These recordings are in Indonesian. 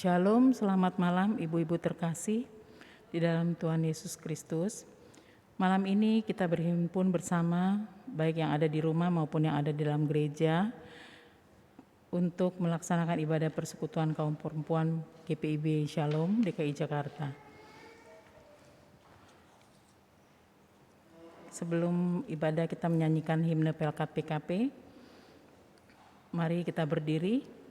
Shalom, selamat malam ibu-ibu terkasih di dalam Tuhan Yesus Kristus. Malam ini kita berhimpun bersama, baik yang ada di rumah maupun yang ada di dalam gereja, untuk melaksanakan ibadah persekutuan kaum perempuan GPIB Shalom DKI Jakarta. Sebelum ibadah kita menyanyikan himne Pelkat PKP, mari kita berdiri.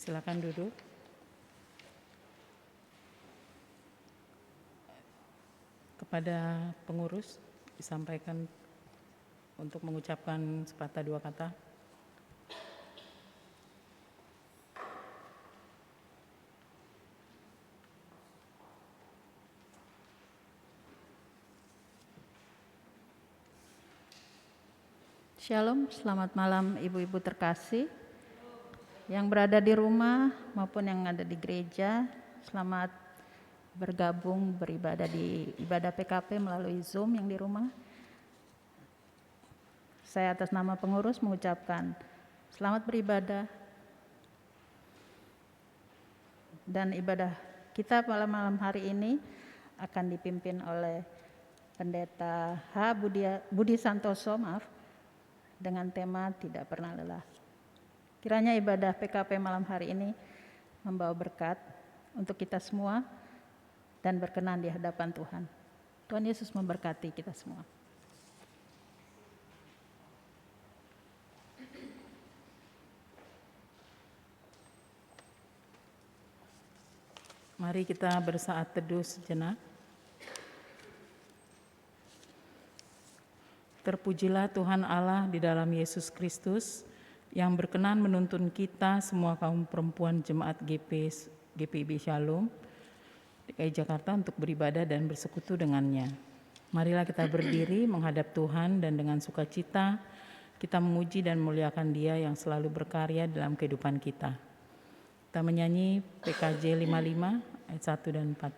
Silakan duduk. Kepada pengurus disampaikan untuk mengucapkan sepatah dua kata. Shalom, selamat malam ibu-ibu terkasih yang berada di rumah maupun yang ada di gereja. Selamat bergabung beribadah di ibadah PKP melalui Zoom yang di rumah. Saya atas nama pengurus mengucapkan selamat beribadah. Dan ibadah kita malam hari ini akan dipimpin oleh Pendeta Budi Santoso, dengan tema tidak pernah lelah. Kiranya ibadah PKP malam hari ini membawa berkat untuk kita semua dan berkenan di hadapan Tuhan. Tuhan Yesus memberkati kita semua. Mari kita bersaat teduh sejenak. Terpujilah Tuhan Allah di dalam Yesus Kristus yang berkenan menuntun kita semua kaum perempuan jemaat GPIB Shalom DKI Jakarta untuk beribadah dan bersekutu dengannya. Marilah kita berdiri menghadap Tuhan dan dengan sukacita kita memuji dan memuliakan Dia yang selalu berkarya dalam kehidupan kita. Kita menyanyi PKJ 55 ayat 1 dan 4.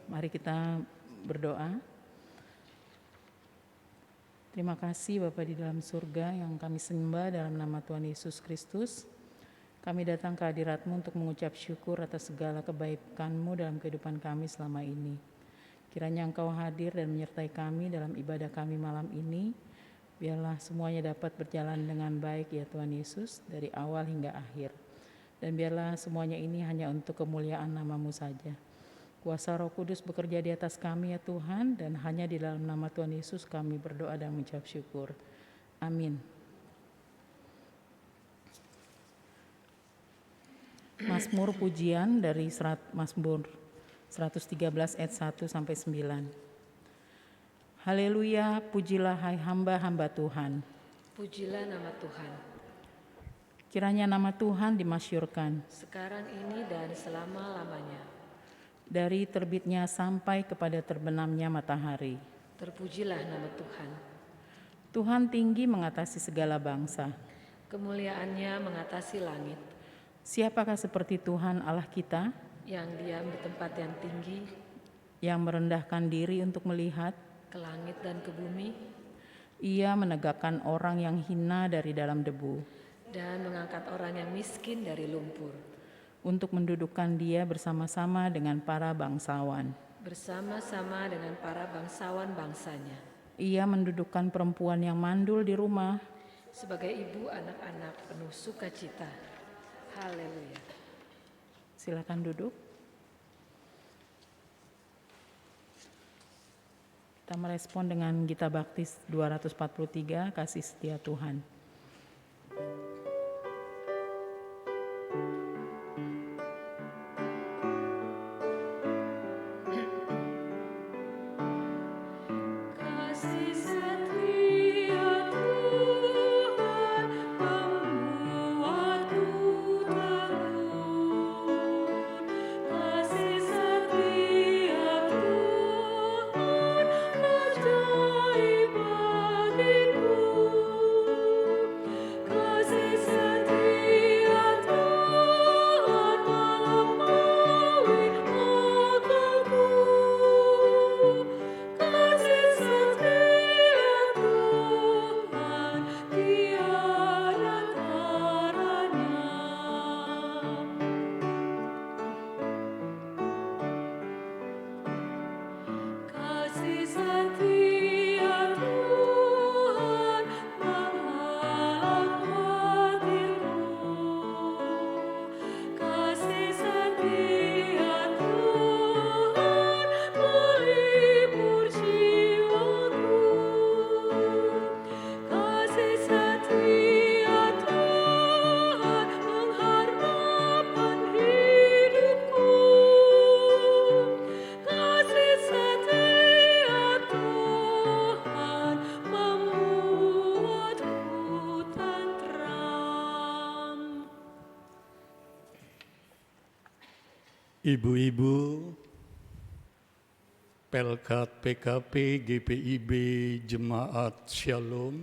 Mari kita berdoa. Terima kasih Bapa di dalam surga yang kami sembah dalam nama Tuhan Yesus Kristus. Kami datang ke hadirat-Mu untuk mengucap syukur atas segala kebaikan-Mu dalam kehidupan kami selama ini. Kiranya Engkau hadir dan menyertai kami dalam ibadah kami malam ini. Biarlah semuanya dapat berjalan dengan baik ya Tuhan Yesus dari awal hingga akhir. Dan biarlah semuanya ini hanya untuk kemuliaan nama-Mu saja. Kuasa Roh Kudus bekerja di atas kami ya Tuhan, dan hanya di dalam nama Tuhan Yesus kami berdoa dan mengucap syukur. Amin. Mazmur pujian dari Mazmur 113 ayat 1 sampai 9. Haleluya, pujilah hai hamba-hamba Tuhan. Pujilah nama Tuhan. Kiranya nama Tuhan dimasyurkan Sekarang ini dan selama-lamanya. dari terbitnya sampai kepada terbenamnya matahari. Terpujilah nama Tuhan. Tuhan tinggi mengatasi segala bangsa. Kemuliaannya mengatasi langit. Siapakah seperti Tuhan Allah kita, Yang diam di tempat yang tinggi, yang merendahkan diri untuk melihat? ke langit dan ke bumi, Ia menegakkan orang yang hina dari dalam debu, dan mengangkat orang yang miskin dari lumpur, untuk mendudukkan dia bersama-sama dengan para bangsawan. bersama-sama dengan para bangsawan bangsanya. Ia mendudukkan perempuan yang mandul di rumah, Sebagai ibu anak-anak penuh sukacita. Haleluya. silakan duduk. Kita merespon dengan Gita Baptis 243, Kasih Setia Tuhan. Kasih setia Tuhan membuatku terus. Kasih setia Tuhan ajaib bagiku. Ibu-ibu, Pelkat PKP GPIB Jemaat Shalom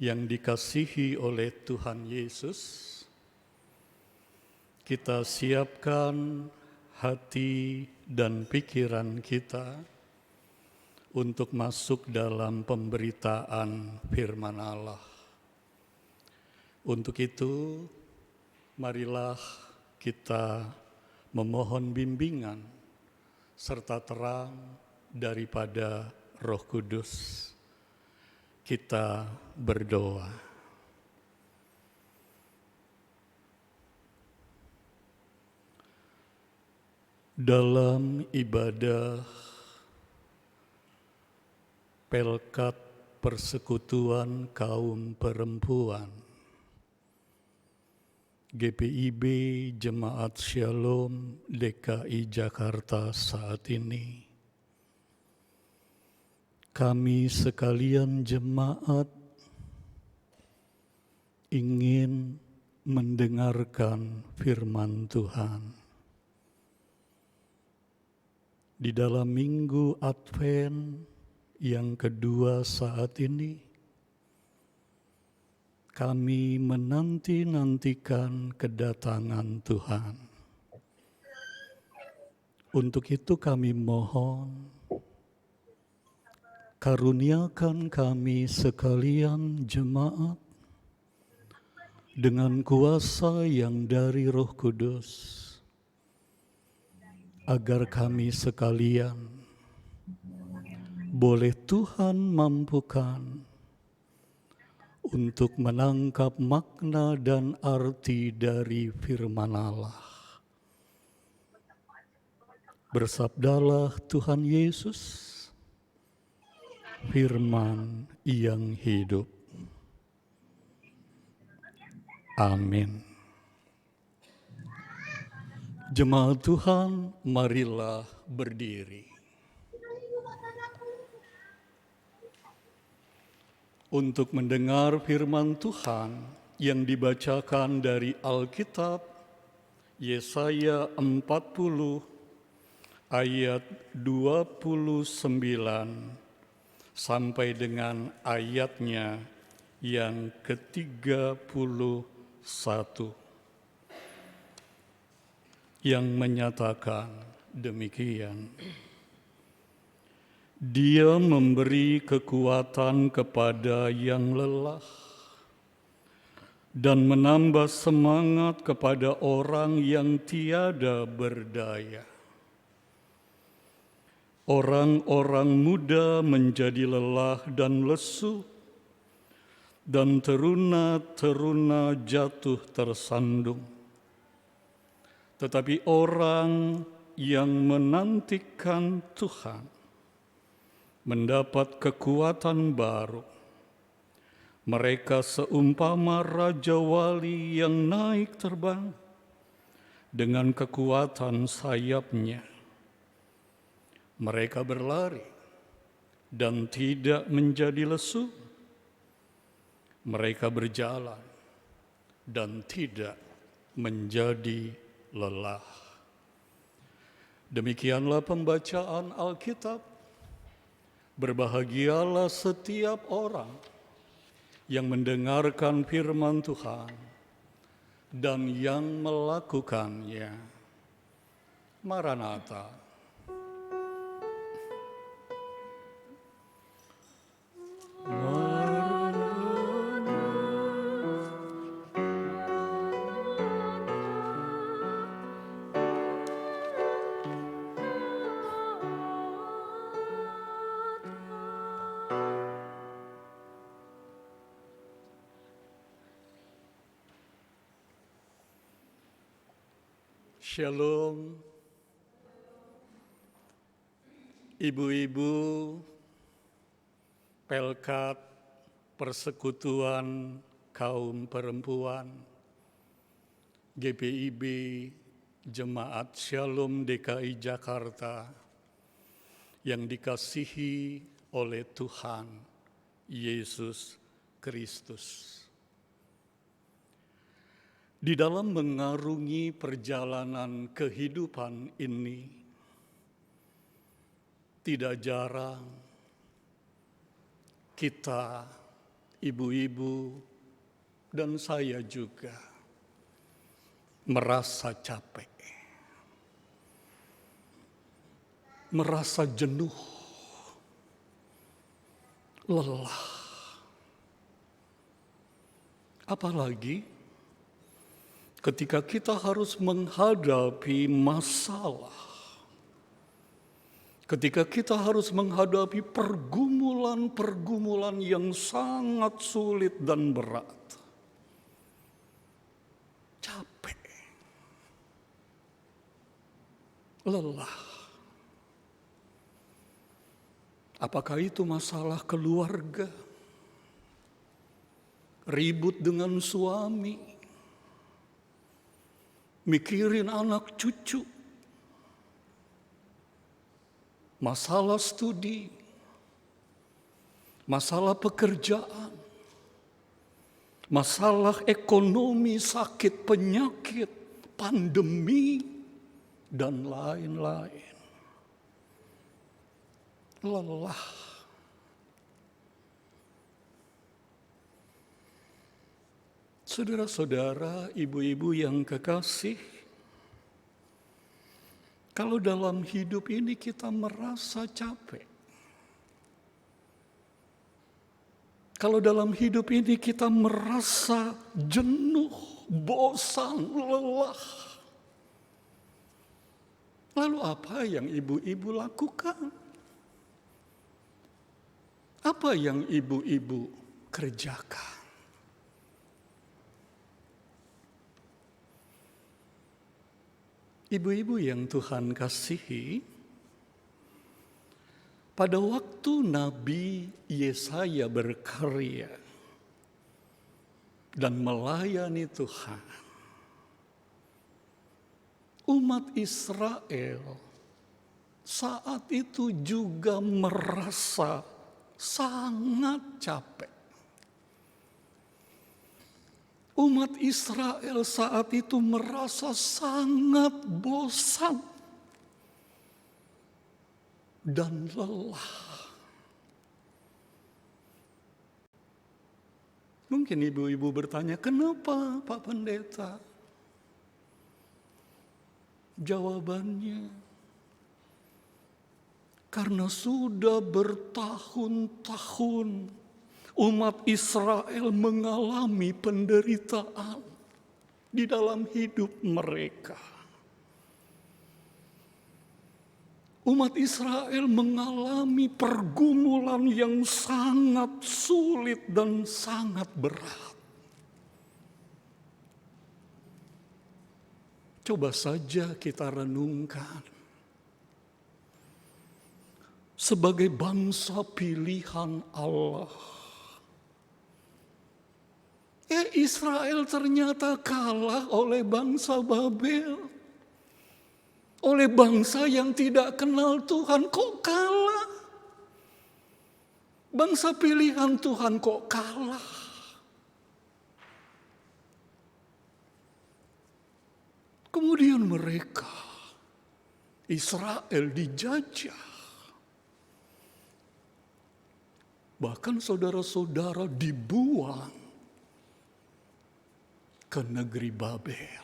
yang dikasihi oleh Tuhan Yesus, kita siapkan hati dan pikiran kita untuk masuk dalam pemberitaan firman Allah. Untuk itu, marilah kita memohon bimbingan serta terang daripada Roh Kudus. Kita berdoa. Dalam ibadah Pelkat Persekutuan Kaum Perempuan GPIB Jemaat Shalom DKI Jakarta saat ini, kami sekalian jemaat ingin mendengarkan firman Tuhan. Di dalam Minggu Advent yang kedua saat ini, kami menanti-nantikan kedatangan Tuhan. Untuk itu kami mohon, karuniakan kami sekalian jemaat dengan kuasa yang dari Roh Kudus, agar kami sekalian boleh Tuhan mampukan untuk menangkap makna dan arti dari firman Allah. Bersabdalah Tuhan Yesus, firman yang hidup. Amin. Jemaat Tuhan, marilah berdiri. Untuk mendengar firman Tuhan yang dibacakan dari Alkitab Yesaya 40 ayat 29 sampai dengan ayatnya yang ke-31 yang menyatakan demikian. Dia memberi kekuatan kepada yang lelah dan menambah semangat kepada orang yang tiada berdaya. Orang-orang muda menjadi lelah dan lesu, dan teruna-teruna jatuh tersandung. Tetapi orang yang menantikan Tuhan mendapat kekuatan baru. Mereka seumpama Raja Wali yang naik terbang dengan kekuatan sayapnya. Mereka berlari dan tidak menjadi lesu. Mereka berjalan dan tidak menjadi lelah. Demikianlah pembacaan Alkitab. Berbahagialah setiap orang yang mendengarkan firman Tuhan dan yang melakukannya. Maranatha. Shalom, ibu-ibu, Pelkat Persekutuan Kaum Perempuan, GPIB Jemaat Shalom DKI Jakarta, yang dikasihi oleh Tuhan Yesus Kristus. Di dalam mengarungi perjalanan kehidupan ini, tidak jarang kita, ibu-ibu, dan saya juga merasa capek, merasa jenuh, lelah. Apalagi ketika kita harus menghadapi masalah, ketika kita harus menghadapi pergumulan-pergumulan yang sangat sulit dan berat. Capek, lelah. Apakah itu masalah keluarga? Ribut dengan suami, mikirin anak cucu, masalah studi, masalah pekerjaan, masalah ekonomi, sakit, penyakit, pandemi, dan lain-lain. Lelah. Saudara-saudara, ibu-ibu yang kekasih, kalau dalam hidup ini kita merasa capek, kalau dalam hidup ini kita merasa jenuh, bosan, lelah, lalu apa yang ibu-ibu lakukan? Apa yang ibu-ibu kerjakan? Ibu-ibu yang Tuhan kasihi, pada waktu Nabi Yesaya berkarya dan melayani Tuhan, umat Israel saat itu juga merasa sangat capek. Umat Israel saat itu merasa sangat bosan dan lelah. Mungkin ibu-ibu bertanya, kenapa Pak Pendeta? Jawabannya, karena sudah bertahun-tahun umat Israel mengalami penderitaan di dalam hidup mereka. Umat Israel mengalami pergumulan yang sangat sulit dan sangat berat. Coba saja kita renungkan. Sebagai bangsa pilihan Allah, Israel ternyata kalah oleh bangsa Babel. Oleh bangsa yang tidak kenal Tuhan, kok kalah? Bangsa pilihan Tuhan kok kalah? Kemudian mereka, Israel dijajah. Bahkan saudara-saudara dibuang ke negeri Babel.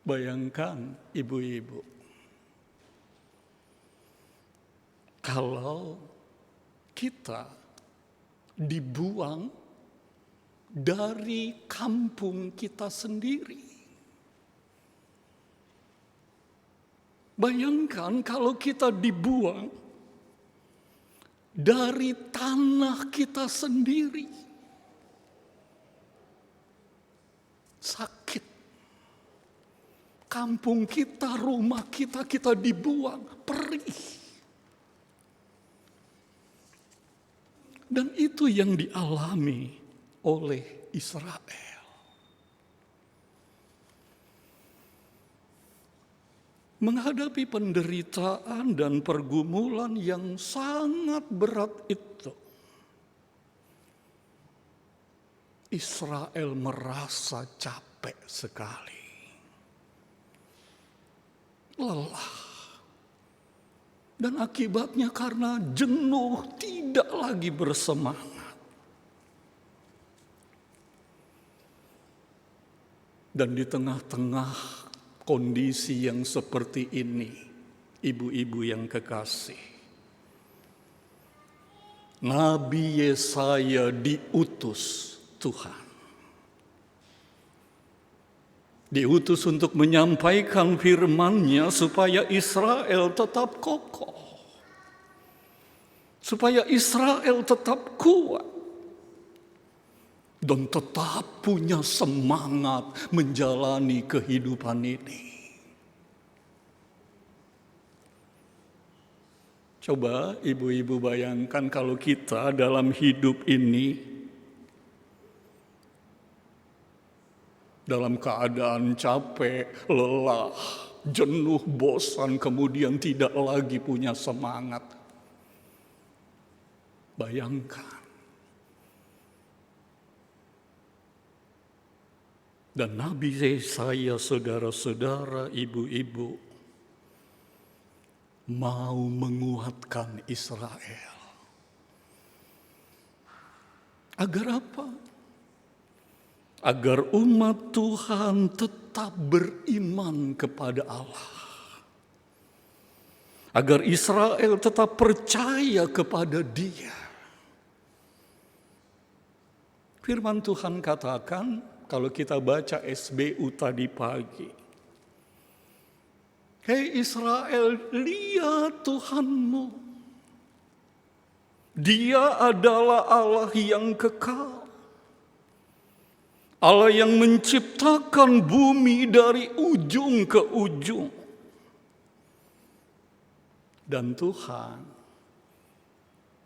Bayangkan ibu-ibu, kalau kita dibuang dari kampung kita sendiri. Bayangkan kalau kita dibuang dari tanah kita sendiri. Sakit. Kampung kita, rumah kita, kita dibuang, perih. Dan itu yang dialami oleh Israel. Menghadapi penderitaan dan pergumulan yang sangat berat itu, Israel merasa capek sekali, lelah, dan akibatnya karena jenuh tidak lagi bersemangat. Dan di tengah-tengah kondisi yang seperti ini, ibu-ibu yang kekasih, Nabi Yesaya diutus Tuhan. Diutus untuk menyampaikan firman-Nya supaya Israel tetap kokoh. Supaya Israel tetap kuat. Dan tetap punya semangat menjalani kehidupan ini. Coba ibu-ibu bayangkan kalau kita dalam hidup ini dalam keadaan capek, lelah, jenuh, bosan, kemudian tidak lagi punya semangat. Bayangkan. Dan Nabi Yesaya, saudara-saudara, ibu-ibu, mau menguatkan Israel. Agar apa? Agar umat Tuhan tetap beriman kepada Allah. Agar Israel tetap percaya kepada Dia. Firman Tuhan katakan, kalau kita baca SBU tadi pagi, hei Israel, lihat Tuhanmu. Dia adalah Allah yang kekal. Allah yang menciptakan bumi dari ujung ke ujung. Dan Tuhan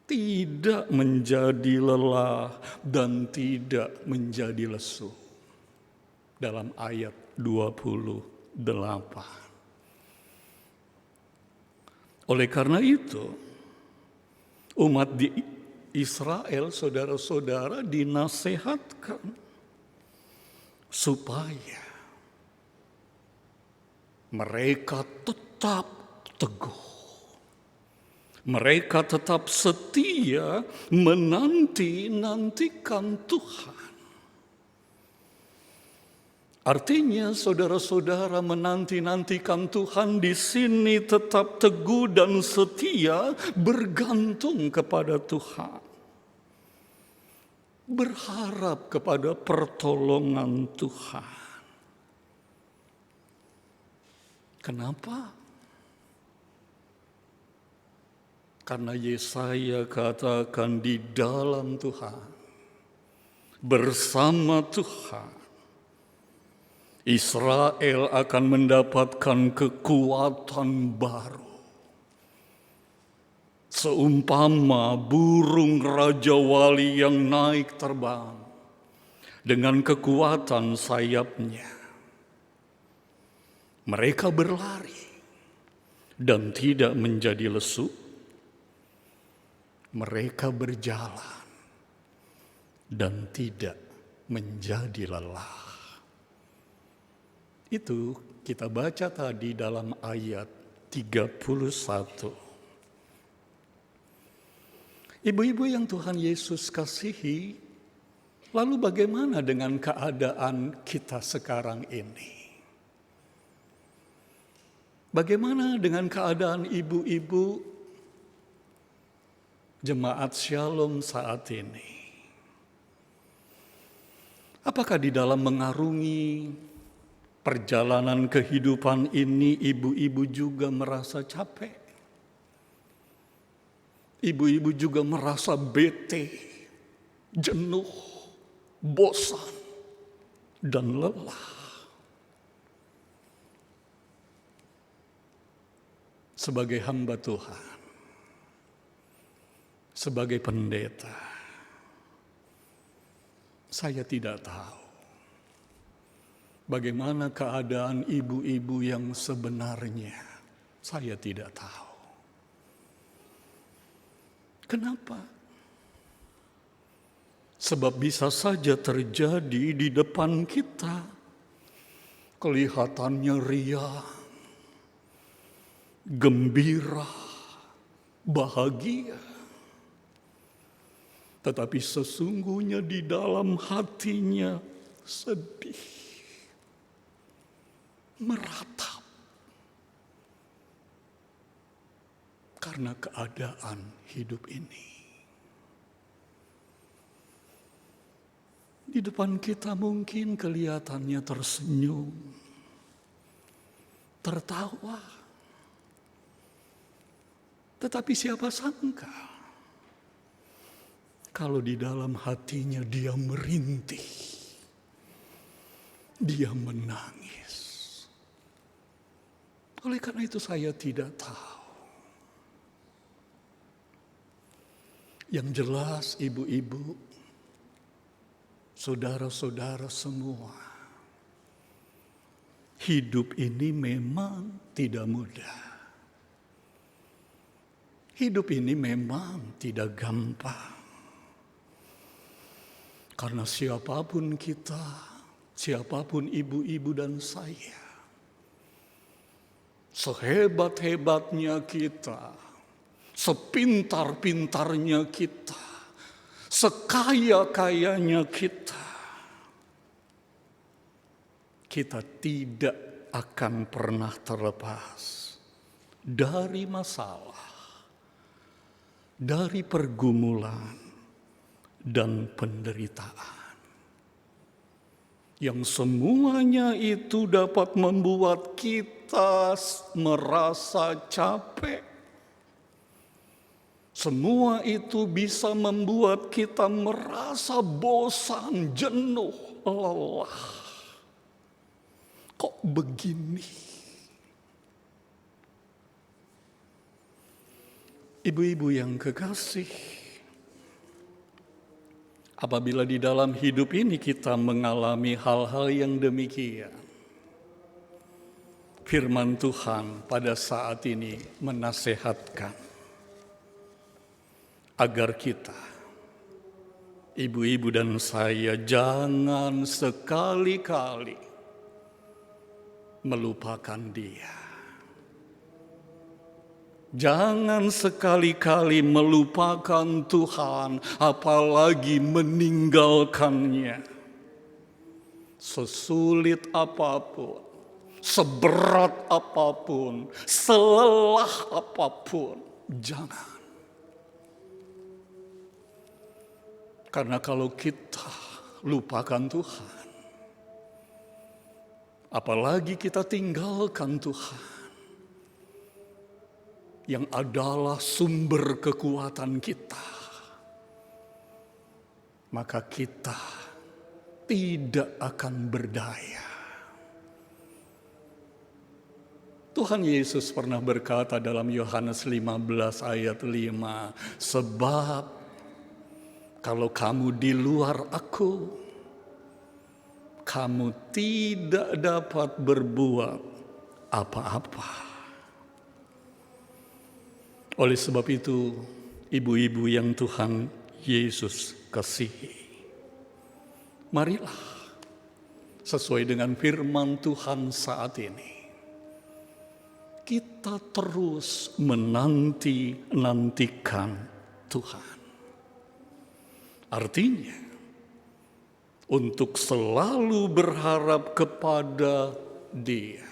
tidak menjadi lelah dan tidak menjadi lesu. Dalam ayat 28. Oleh karena itu, umat di Israel, saudara-saudara, dinasihatkan supaya mereka tetap teguh. Mereka tetap setia menanti-nantikan Tuhan. Artinya saudara-saudara menanti-nantikan Tuhan di sini tetap teguh dan setia bergantung kepada Tuhan. Berharap kepada pertolongan Tuhan. Kenapa? Karena Yesaya katakan di dalam Tuhan, bersama Tuhan, Israel akan mendapatkan kekuatan baru. Seumpama burung Raja Wali yang naik terbang dengan kekuatan sayapnya. Mereka berlari dan tidak menjadi lesu. Mereka berjalan dan tidak menjadi lelah. Itu kita baca tadi dalam ayat 31. Ibu-ibu yang Tuhan Yesus kasihi, lalu bagaimana dengan keadaan kita sekarang ini? Bagaimana dengan keadaan ibu-ibu jemaat Shalom saat ini? Apakah di dalam mengarungi perjalanan kehidupan ini ibu-ibu juga merasa capek? Ibu-ibu juga merasa bete, jenuh, bosan, dan lelah. Sebagai hamba Tuhan, sebagai pendeta, saya tidak tahu bagaimana keadaan ibu-ibu yang sebenarnya. Saya tidak tahu. Kenapa? Sebab bisa saja terjadi di depan kita, kelihatannya riang, gembira, bahagia. Tetapi sesungguhnya di dalam hatinya sedih, meratap karena keadaan hidup ini. Di depan kita mungkin kelihatannya tersenyum, tertawa. Tetapi siapa sangka kalau di dalam hatinya dia merintih, dia menangis. Oleh karena itu saya tidak tahu. Yang jelas ibu-ibu, saudara-saudara semua, hidup ini memang tidak mudah. Hidup ini memang tidak gampang. Karena siapapun kita, siapapun ibu-ibu dan saya, sehebat-hebatnya kita, sepintar-pintarnya kita, sekaya-kayanya kita tidak akan pernah terlepas dari masalah, dari pergumulan dan penderitaan. Yang semuanya itu dapat membuat kita merasa capek. Semua itu bisa membuat kita merasa bosan, jenuh, lelah. Kok begini? Ibu-ibu yang kekasih, apabila di dalam hidup ini kita mengalami hal-hal yang demikian, firman Tuhan pada saat ini menasehatkan agar kita, ibu-ibu dan saya, jangan sekali-kali melupakan Dia. Jangan sekali-kali melupakan Tuhan, apalagi meninggalkannya. Sesulit apapun, seberat apapun, selelah apapun, jangan. Karena kalau kita lupakan Tuhan, apalagi kita tinggalkan Tuhan, yang adalah sumber kekuatan kita, maka kita tidak akan berdaya. Tuhan Yesus pernah berkata dalam Yohanes 15 ayat 5, sebab kalau kamu di luar aku, kamu tidak dapat berbuat apa-apa. Oleh sebab itu, ibu-ibu yang Tuhan Yesus kasihi, marilah sesuai dengan firman Tuhan saat ini, kita terus menanti-nantikan Tuhan. Artinya, untuk selalu berharap kepada Dia.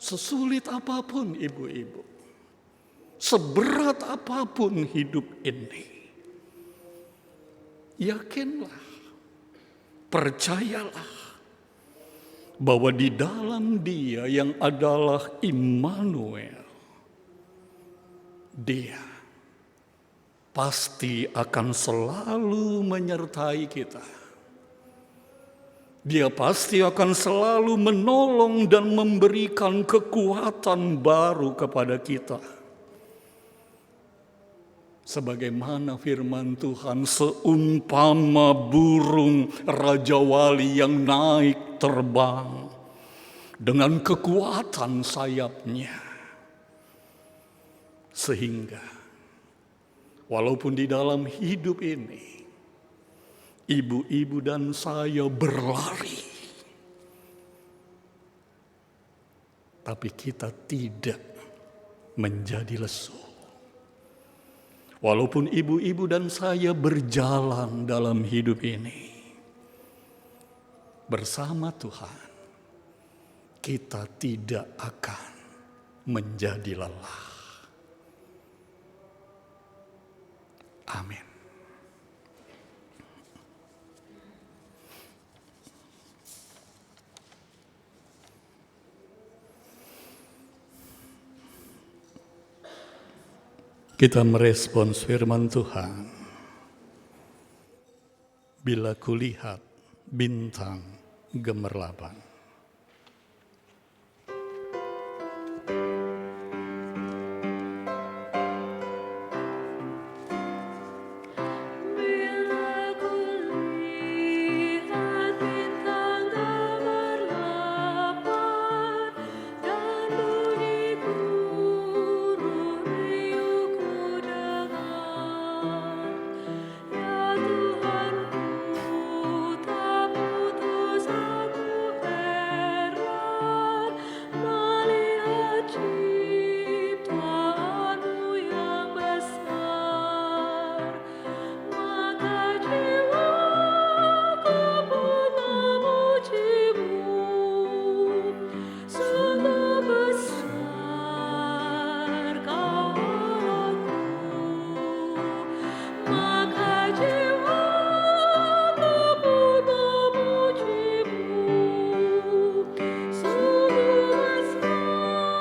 Sesulit apapun ibu-ibu, seberat apapun hidup ini, yakinlah, percayalah bahwa di dalam Dia yang adalah Immanuel, Dia pasti akan selalu menyertai kita. Dia pasti akan selalu menolong dan memberikan kekuatan baru kepada kita. Sebagaimana firman Tuhan, seumpama burung Raja Wali yang naik terbang dengan kekuatan sayapnya. Sehingga walaupun di dalam hidup ini ibu-ibu dan saya berlari. Tapi kita tidak menjadi lesu. Walaupun ibu-ibu dan saya berjalan dalam hidup ini bersama Tuhan, kita tidak akan menjadi lelah. Amin. Kita merespons firman Tuhan. Bila kulihat bintang gemerlapan. Bila kulihat bintang gemerlapan dan bunyi gurun riuhku dengar, ya Tuhanku, tak putus aku heran melihat ciptaanmu yang besar. Maka jiwaku pun memujimu, sungguh besar Kau Allahku. Maka jiwaku pun memujimu, sungguh besar Kau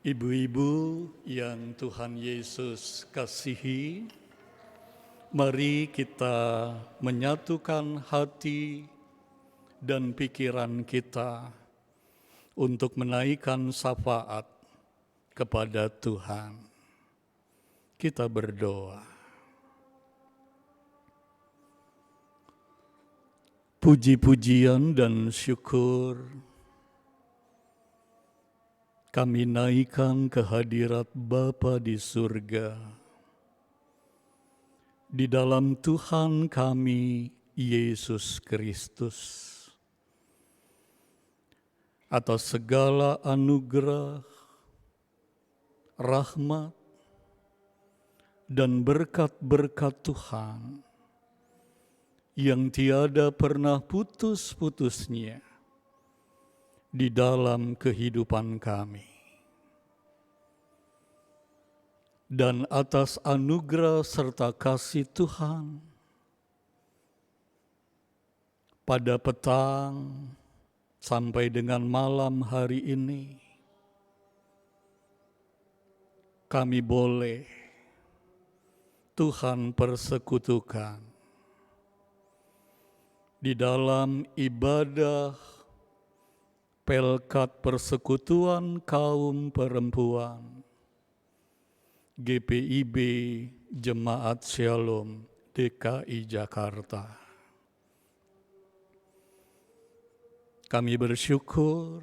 Ibu-ibu yang Tuhan Yesus kasihi, mari kita menyatukan hati dan pikiran kita untuk menaikkan syafaat kepada Tuhan. Kita berdoa. Puji-pujian dan syukur kami naikkan ke hadirat Bapa di surga. Di dalam Tuhan kami, Yesus Kristus. Atas segala anugerah, rahmat, dan berkat-berkat Tuhan yang tiada pernah putus-putusnya di dalam kehidupan kami. Dan atas anugerah serta kasih Tuhan, pada petang sampai dengan malam hari ini, kami boleh Tuhan persekutukan di dalam ibadah Pelkat Persekutuan Kaum Perempuan GPIB Jemaat Shalom DKI Jakarta. Kami bersyukur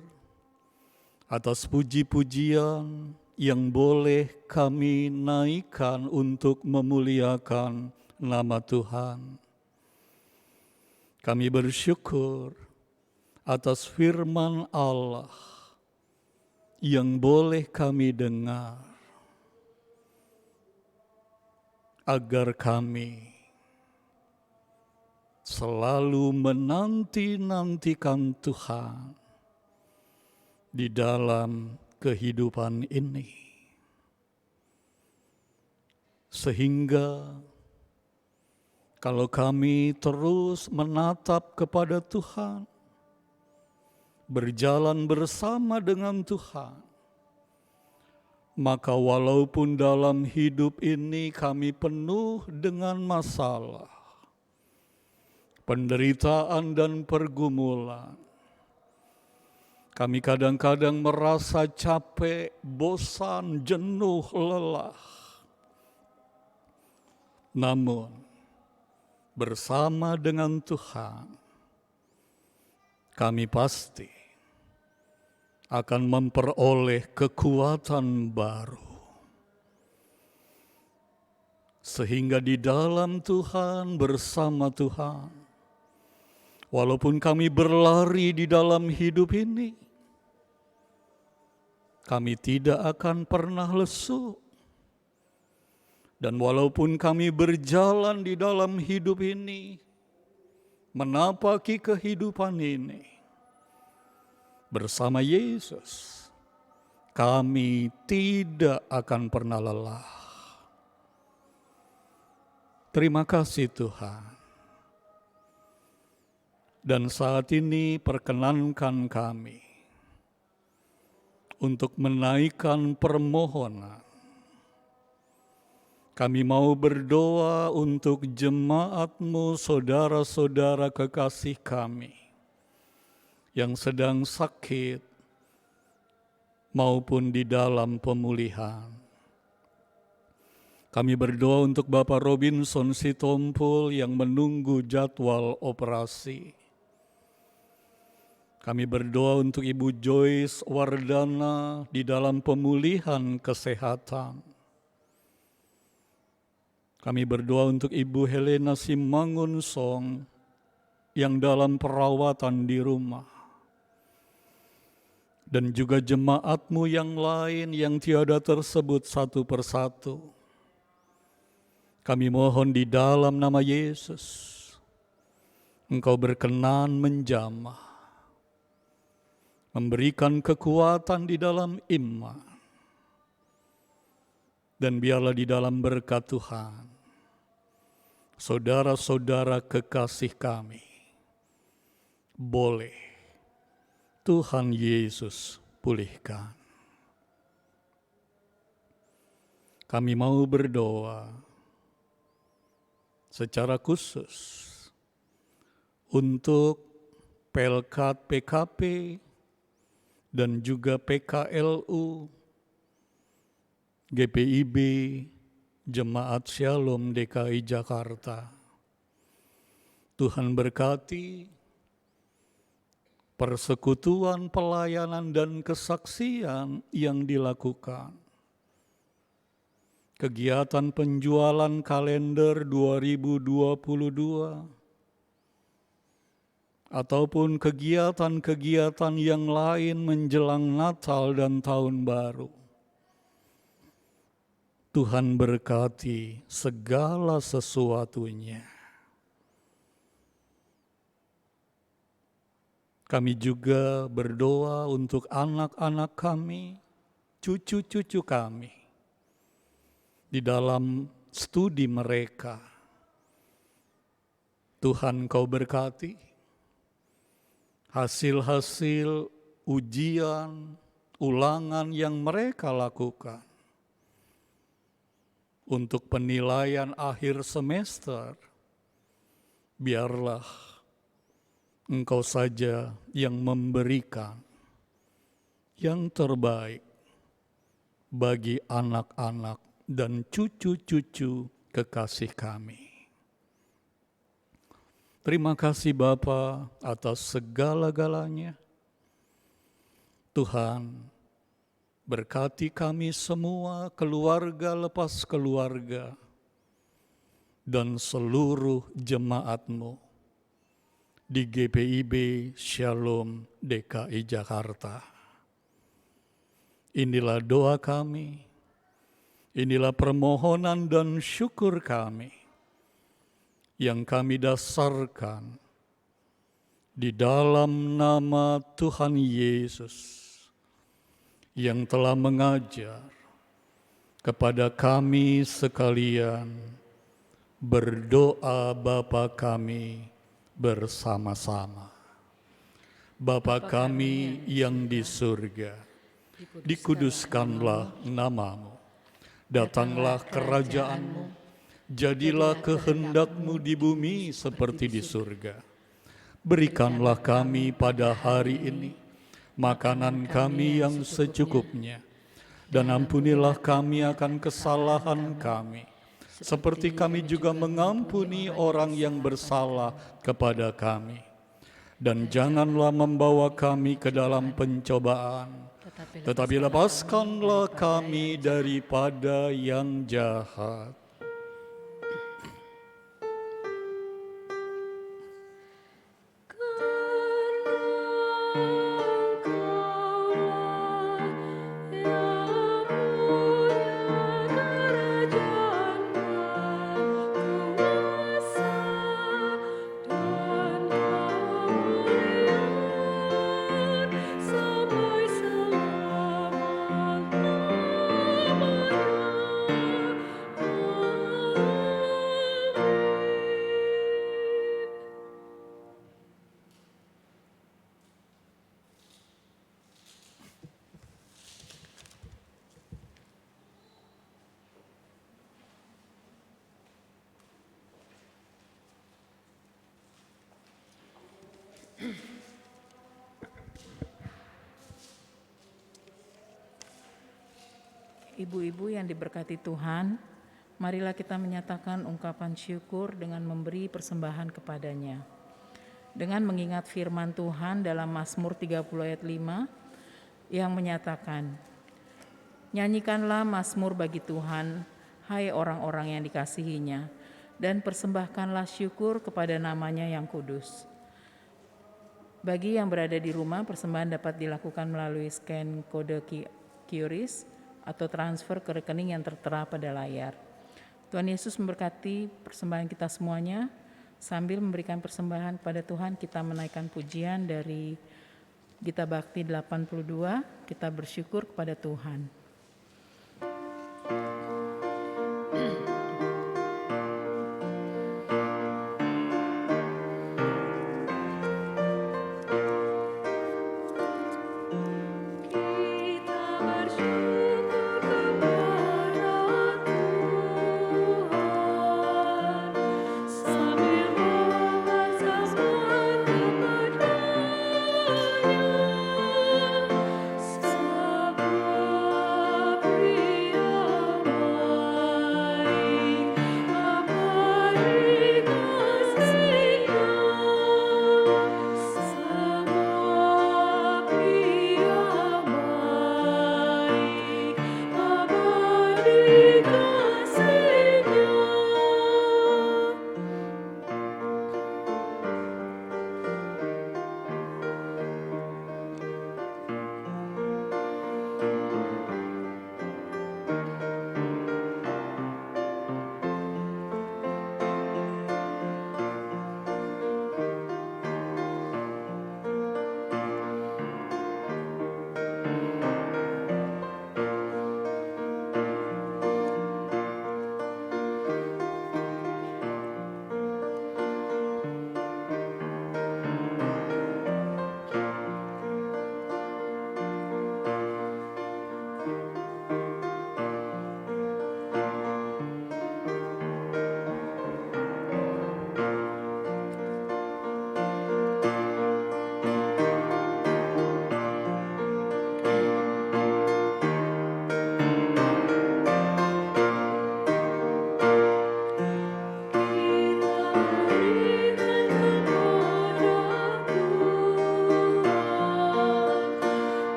atas puji-pujian yang boleh kami naikkan untuk memuliakan nama Tuhan. Kami bersyukur atas firman Allah yang boleh kami dengar, agar kami selalu menanti-nantikan Tuhan di dalam kehidupan ini, sehingga kalau kami terus menatap kepada Tuhan, berjalan bersama dengan Tuhan, maka walaupun dalam hidup ini kami penuh dengan masalah, penderitaan dan pergumulan, kami kadang-kadang merasa capek, bosan, jenuh, lelah. Namun, bersama dengan Tuhan, kami pasti akan memperoleh kekuatan baru. Sehingga di dalam Tuhan, bersama Tuhan, walaupun kami berlari di dalam hidup ini, kami tidak akan pernah lesu. Dan walaupun kami berjalan di dalam hidup ini, menapaki kehidupan ini, bersama Yesus, kami tidak akan pernah lelah. Terima kasih Tuhan. Dan saat ini perkenankan kami untuk menaikkan permohonan. Kami mau berdoa untuk jemaat-Mu, saudara-saudara kekasih kami yang sedang sakit maupun di dalam pemulihan. Kami berdoa untuk Bapak Robinson Sitompul yang menunggu jadwal operasi. Kami berdoa untuk Ibu Joyce Wardana di dalam pemulihan kesehatan. Kami berdoa untuk Ibu Helena Simangun Song yang dalam perawatan di rumah. Dan juga jemaat-Mu yang lain yang tiada tersebut satu persatu. Kami mohon di dalam nama Yesus, Engkau berkenan menjamah, memberikan kekuatan di dalam iman. Dan biarlah di dalam berkat Tuhan, saudara-saudara kekasih kami, boleh Tuhan Yesus pulihkan. Kami mau berdoa secara khusus untuk Pelkat PKP dan juga PKLU, GPIB, Jemaat Shalom DKI Jakarta. Tuhan berkati persekutuan, pelayanan, dan kesaksian yang dilakukan. Kegiatan penjualan kalender 2022 ataupun kegiatan-kegiatan yang lain menjelang Natal dan Tahun Baru. Tuhan berkati segala sesuatunya. Kami juga berdoa untuk anak-anak kami, cucu-cucu kami, di dalam studi mereka. Tuhan Kau berkati hasil-hasil ujian, ulangan yang mereka lakukan. Untuk penilaian akhir semester, biarlah Engkau saja yang memberikan yang terbaik bagi anak-anak dan cucu-cucu kekasih kami. Terima kasih Bapa atas segala-galanya. Tuhan, berkati kami semua, keluarga lepas keluarga, dan seluruh jemaat-Mu di GPIB Shalom DKI Jakarta. Inilah doa kami, inilah permohonan dan syukur kami yang kami dasarkan di dalam nama Tuhan Yesus yang telah mengajar kepada kami sekalian berdoa Bapa kami bersama-sama. Bapa kami yang di surga, dikuduskanlah namamu, datanglah kerajaanmu, jadilah kehendak-Mu di bumi seperti di surga. Berikanlah kami pada hari ini makanan kami yang secukupnya, dan ampunilah kami akan kesalahan kami, seperti kami juga mengampuni orang yang bersalah kepada kami. Dan janganlah membawa kami ke dalam pencobaan, tetapi lepaskanlah kami daripada yang jahat. Ibu-ibu yang diberkati Tuhan, marilah kita menyatakan ungkapan syukur dengan memberi persembahan kepadanya. Dengan mengingat firman Tuhan dalam Mazmur 30 ayat 5 yang menyatakan, "Nyanyikanlah mazmur bagi Tuhan, hai orang-orang yang dikasihinya, dan persembahkanlah syukur kepada namanya yang kudus." Bagi yang berada di rumah, persembahan dapat dilakukan melalui scan kode QRIS atau transfer ke rekening yang tertera pada layar. Tuhan Yesus memberkati persembahan kita semuanya. Sambil memberikan persembahan kepada Tuhan, kita menaikkan pujian dari Gita Bakti 82, kita bersyukur kepada Tuhan. Sebuah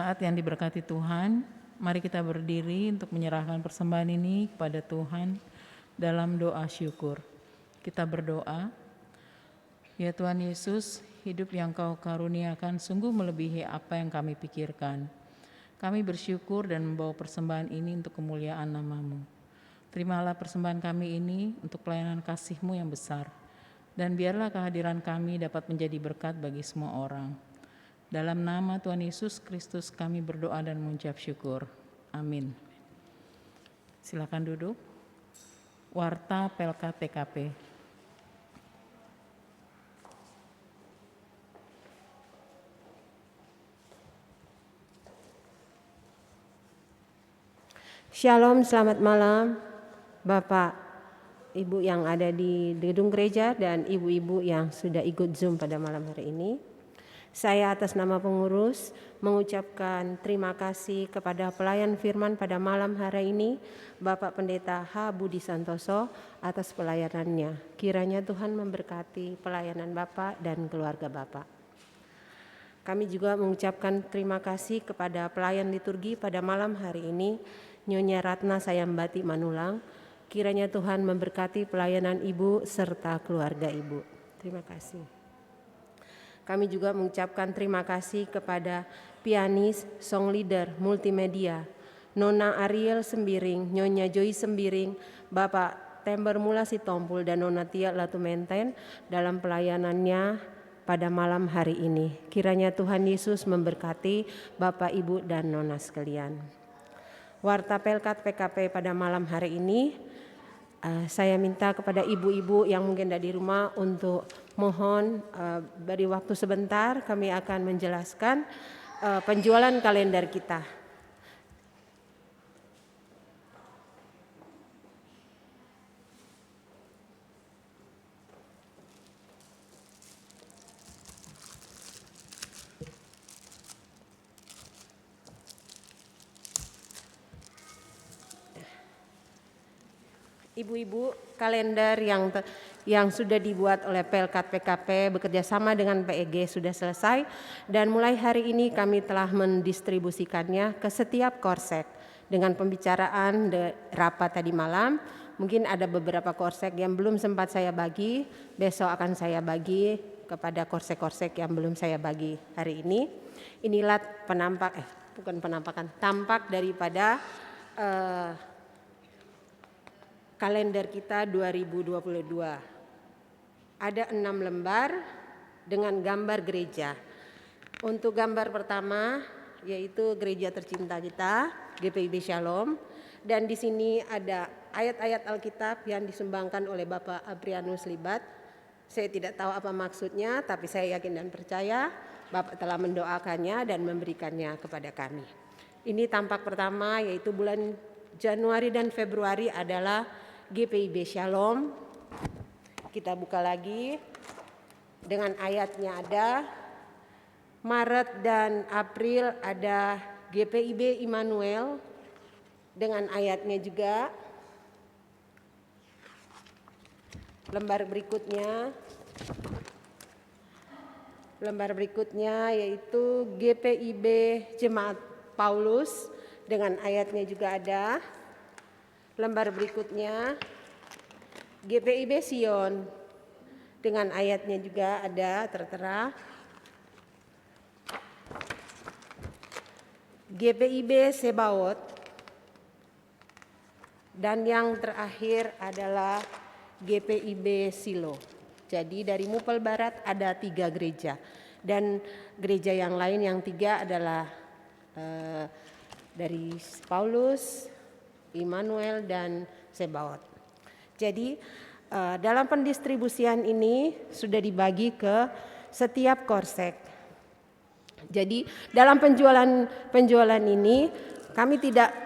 Jemaat yang diberkati Tuhan, mari kita berdiri untuk menyerahkan persembahan ini kepada Tuhan dalam doa syukur. Kita berdoa, ya Tuhan Yesus, hidup yang Kau karuniakan sungguh melebihi apa yang kami pikirkan. Kami bersyukur dan membawa persembahan ini untuk kemuliaan nama-Mu. Terimalah persembahan kami ini untuk pelayanan kasih-Mu yang besar. Dan biarlah kehadiran kami dapat menjadi berkat bagi semua orang. Dalam nama Tuhan Yesus Kristus kami berdoa dan mengucap syukur. Amin. Silakan duduk. Warta Pelkat PKP. Shalom, selamat malam Bapak, Ibu yang ada di gedung gereja dan ibu-ibu yang sudah ikut Zoom pada malam hari ini. Saya atas nama pengurus mengucapkan terima kasih kepada pelayan firman pada malam hari ini, Bapak Pendeta H. Budi Santoso atas pelayanannya. Kiranya Tuhan memberkati pelayanan Bapak dan keluarga Bapak. Kami juga mengucapkan terima kasih kepada pelayan liturgi pada malam hari ini, Nyonya Ratna Sayambati Manulang. Kiranya Tuhan memberkati pelayanan Ibu serta keluarga Ibu. Terima kasih. Kami juga mengucapkan terima kasih kepada pianis, song leader, multimedia, Nona Ariel Sembiring, Nyonya Joy Sembiring, Bapak Tember Mula Sitompul dan Nona Tia Latumenten dalam pelayanannya pada malam hari ini. Kiranya Tuhan Yesus memberkati Bapak, Ibu, dan Nona sekalian. Warta Pelkat PKP pada malam hari ini, saya minta kepada ibu-ibu yang mungkin ada di rumah untuk mohon beri waktu sebentar, kami akan menjelaskan penjualan kalender kita. Ibu-ibu, kalender yang sudah dibuat oleh Pelkat PKP bekerja sama dengan PEG sudah selesai dan mulai hari ini kami telah mendistribusikannya ke setiap korsek dengan pembicaraan rapat tadi malam. Mungkin ada beberapa korsek yang belum sempat saya bagi, besok akan saya bagi kepada korsek-korsek yang belum saya bagi hari ini. Inilah tampak daripada kalender kita 2022. Ada 6 lembar dengan gambar gereja. Untuk gambar pertama yaitu gereja tercinta kita, GPIB Shalom, dan di sini ada ayat-ayat Alkitab yang disumbangkan oleh Bapak Aprianus Libat. Saya tidak tahu apa maksudnya, tapi saya yakin dan percaya Bapak telah mendoakannya dan memberikannya kepada kami. Ini tampak pertama yaitu bulan Januari dan Februari adalah GPIB Shalom. Kita buka lagi dengan ayatnya ada. Maret dan April ada GPIB Immanuel dengan ayatnya juga. Lembar berikutnya yaitu GPIB Jemaat Paulus dengan ayatnya juga ada. Lembar berikutnya GPIB Sion dengan ayatnya juga ada tertera. GPIB Sebaot, dan yang terakhir adalah GPIB Silo. Jadi dari Mupel Barat ada 3 gereja dan gereja yang lain yang 3 adalah dari Paulus, Immanuel, dan Sebaot. Jadi dalam pendistribusian ini sudah dibagi ke setiap korsek. Jadi dalam penjualan ini kami tidak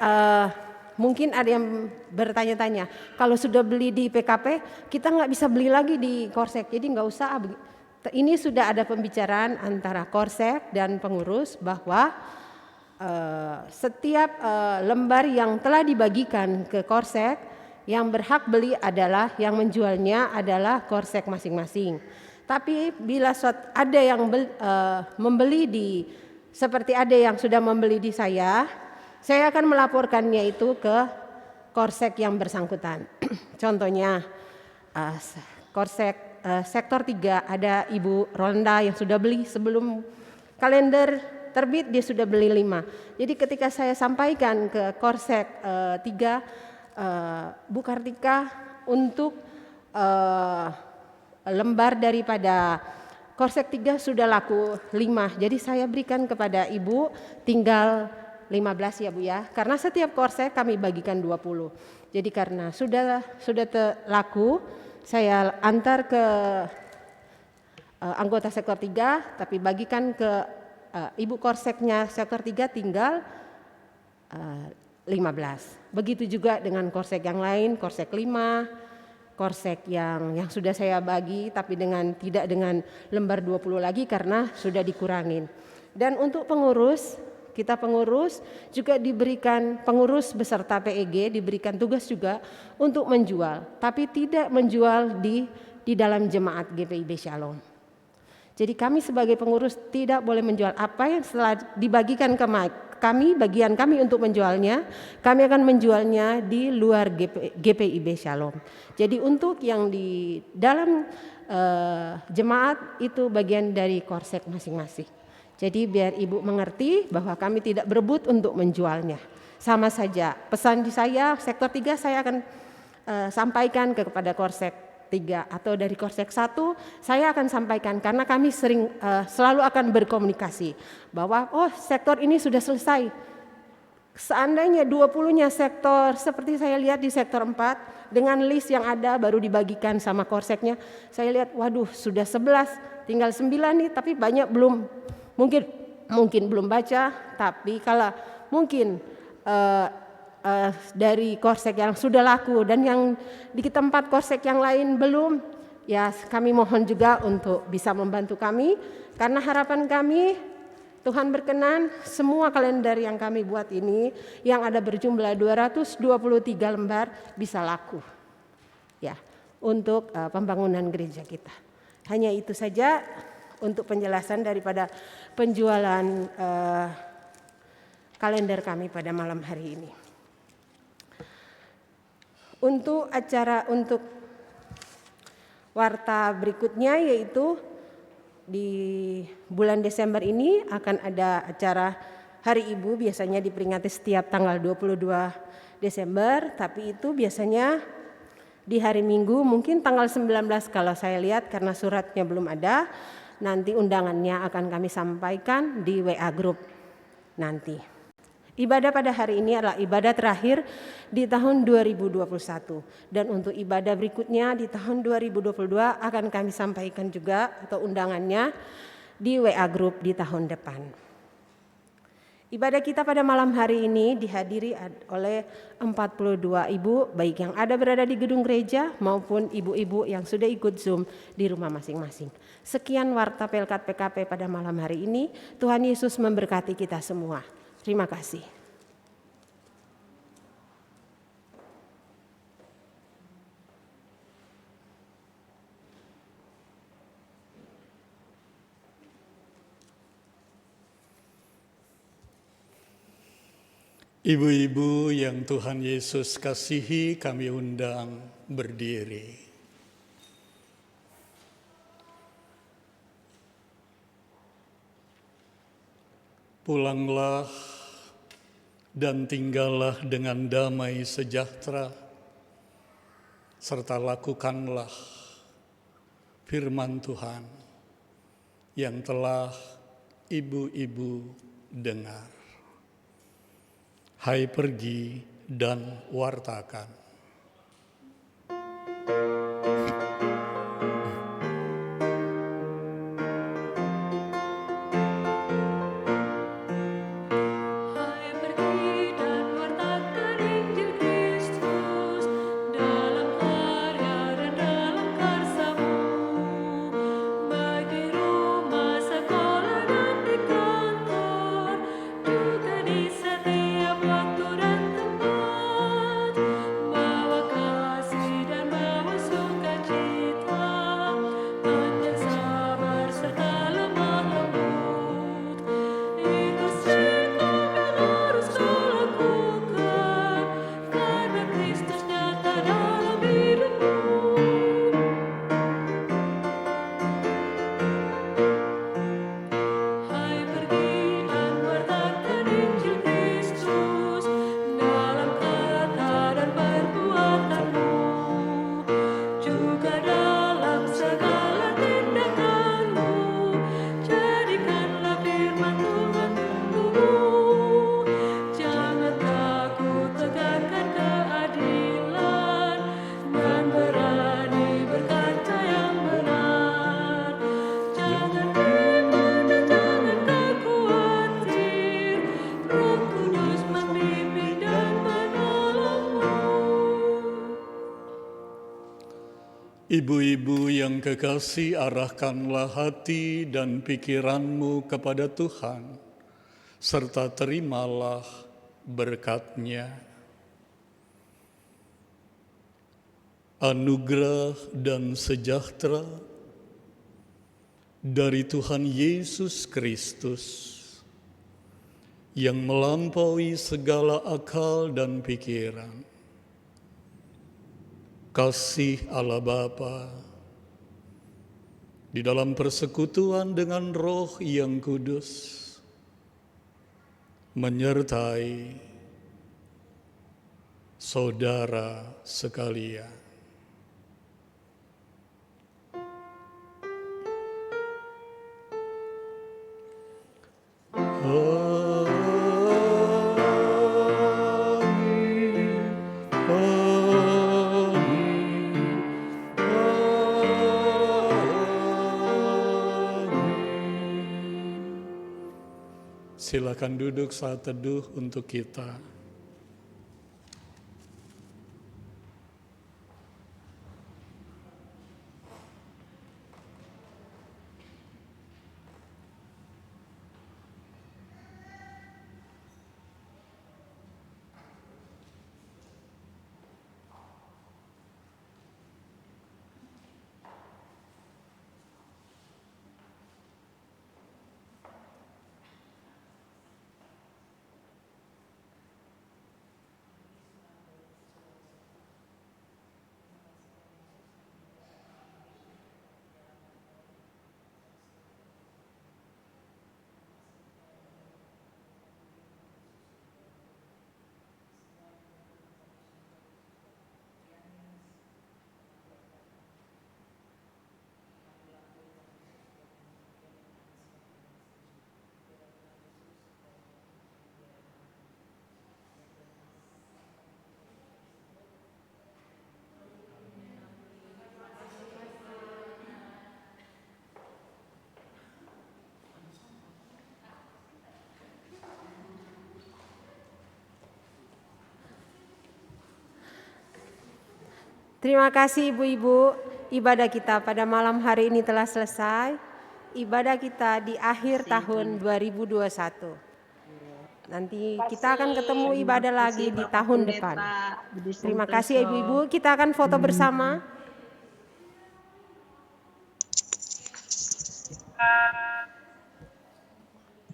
mungkin ada yang bertanya-tanya, kalau sudah beli di PKP kita nggak bisa beli lagi di korsek, jadi nggak usah. Ini sudah ada pembicaraan antara korsek dan pengurus bahwa setiap lembar yang telah dibagikan ke korsek, yang berhak beli adalah yang menjualnya adalah korsek masing-masing. Tapi bila ada yang membeli di seperti ada yang sudah membeli di saya akan melaporkannya itu ke Korsek yang bersangkutan. Contohnya Korsek sektor 3 ada Ibu Rolanda yang sudah beli sebelum kalender terbit, dia sudah beli 5. Jadi ketika saya sampaikan ke Korsek 3 Bu Kartika untuk lembar daripada Korsek 3 sudah laku 5. Jadi saya berikan kepada Ibu tinggal 15 ya Bu ya. Karena setiap korsek kami bagikan 20. Jadi karena sudah laku, saya antar ke anggota sektor 3, tapi bagikan ke Ibu Korseknya sektor 3 tinggal 15. Begitu juga dengan korsek yang lain, korsek 5, korsek yang sudah saya bagi tapi tidak dengan lembar 20 lagi karena sudah dikurangin. Dan untuk pengurus, kita pengurus juga diberikan, pengurus beserta PEG diberikan tugas juga untuk menjual, tapi tidak menjual di dalam jemaat GPIB Shalom. Jadi kami sebagai pengurus tidak boleh menjual apa yang setelah dibagikan ke kami, bagian kami untuk menjualnya, kami akan menjualnya di luar GPIB Shalom. Jadi untuk yang di dalam jemaat itu bagian dari korsek masing-masing. Jadi biar Ibu mengerti bahwa kami tidak berebut untuk menjualnya. Sama saja, pesan di saya, sektor 3 saya akan sampaikan kepada korsek 3 atau dari korsek 1 saya akan sampaikan karena kami selalu akan berkomunikasi bahwa sektor ini sudah selesai. Seandainya 20-nya sektor seperti saya lihat di sektor 4 dengan list yang ada baru dibagikan sama korseknya, saya lihat waduh sudah 11, tinggal 9 nih tapi banyak belum mungkin belum baca, tapi kalau mungkin dari korsek yang sudah laku dan yang di tempat korsek yang lain belum, ya kami mohon juga untuk bisa membantu kami karena harapan kami Tuhan berkenan semua kalender yang kami buat ini yang ada berjumlah 223 lembar bisa laku ya untuk pembangunan gereja kita. Hanya itu saja untuk penjelasan daripada penjualan kalender kami pada malam hari ini. Untuk warta berikutnya yaitu di bulan Desember ini akan ada acara Hari Ibu, biasanya diperingati setiap tanggal 22 Desember, tapi itu biasanya di hari Minggu, mungkin tanggal 19 kalau saya lihat karena suratnya belum ada. Nanti undangannya akan kami sampaikan di WA Group nanti. Ibadah pada hari ini adalah ibadah terakhir di tahun 2021. Dan untuk ibadah berikutnya di tahun 2022 akan kami sampaikan juga atau undangannya di WA Group di tahun depan. Ibadah kita pada malam hari ini dihadiri oleh 42 ibu, baik yang ada berada di gedung gereja maupun ibu-ibu yang sudah ikut Zoom di rumah masing-masing. Sekian warta Pelkat PKP pada malam hari ini. Tuhan Yesus memberkati kita semua. Terima kasih. Ibu-ibu yang Tuhan Yesus kasihi, kami undang berdiri. Pulanglah dan tinggallah dengan damai sejahtera, serta lakukanlah firman Tuhan yang telah ibu-ibu dengar. Hai pergi dan wartakan. Hai pergi dan wartakan Injil Kristus dalam karya dan dalam karsamu, baik di rumah, sekolah dan di kantor, juga di setiap waktu dan tempat. Ibu-ibu yang kekasih, arahkanlah hati dan pikiranmu kepada Tuhan, serta terimalah berkat-Nya. Anugerah dan sejahtera dari Tuhan Yesus Kristus yang melampaui segala akal dan pikiran, kasih Allah Bapa di dalam persekutuan dengan Roh yang kudus menyertai saudara sekalian. Silakan duduk saat teduh untuk kita. Terima kasih ibu-ibu, ibadah kita pada malam hari ini telah selesai. Ibadah kita di akhir tahun 2021. Nanti kita akan ketemu ibadah lagi di tahun depan. Terima kasih ibu-ibu, kita akan foto bersama.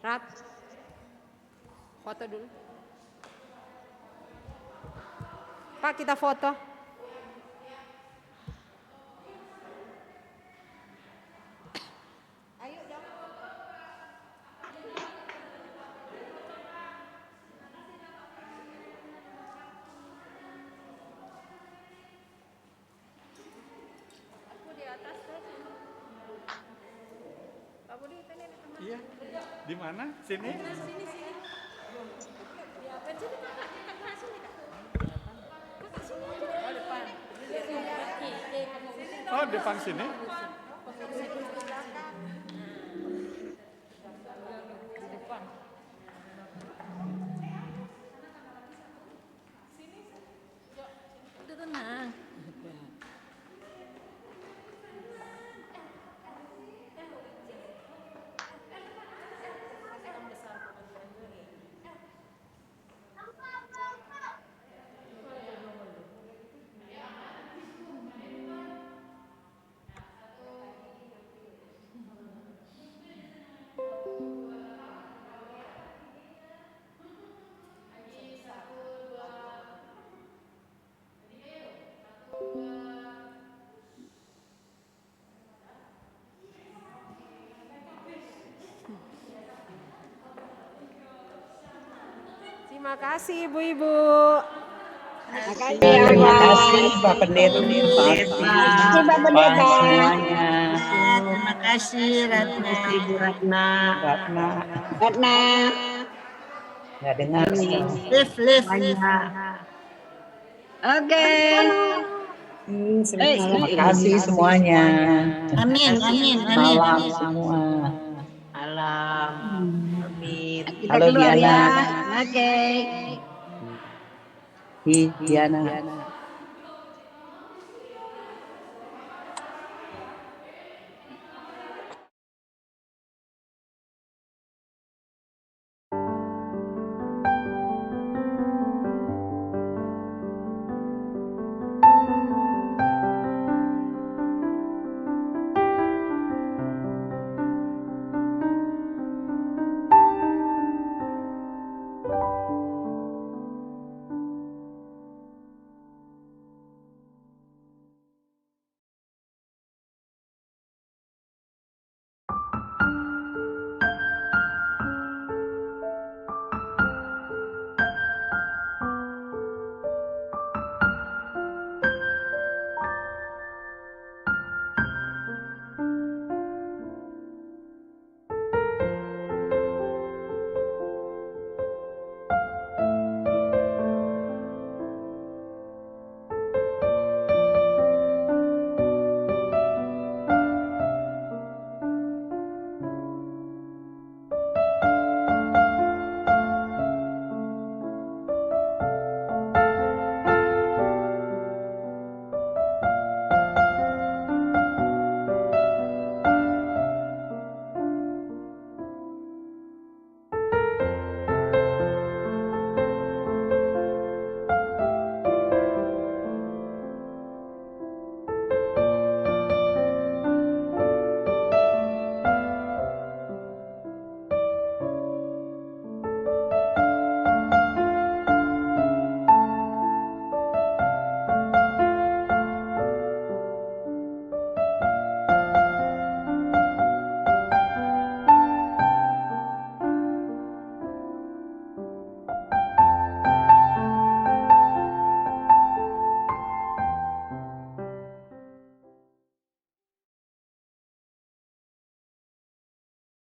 Rat, foto dulu. Pak, kita foto. Iya, di mana? Sini? Oh, depan sini. Terima kasih ibu-ibu. Terima kasih Pak Pendeta. Pak semuanya. Terima kasih Ratna. Ibu Ratna. Ratna. Nggak dengar. Lift. Oke. Terima kasih semuanya. Amin. Malam semua. Alam. Amin. Halo Diana. Oke. Diana.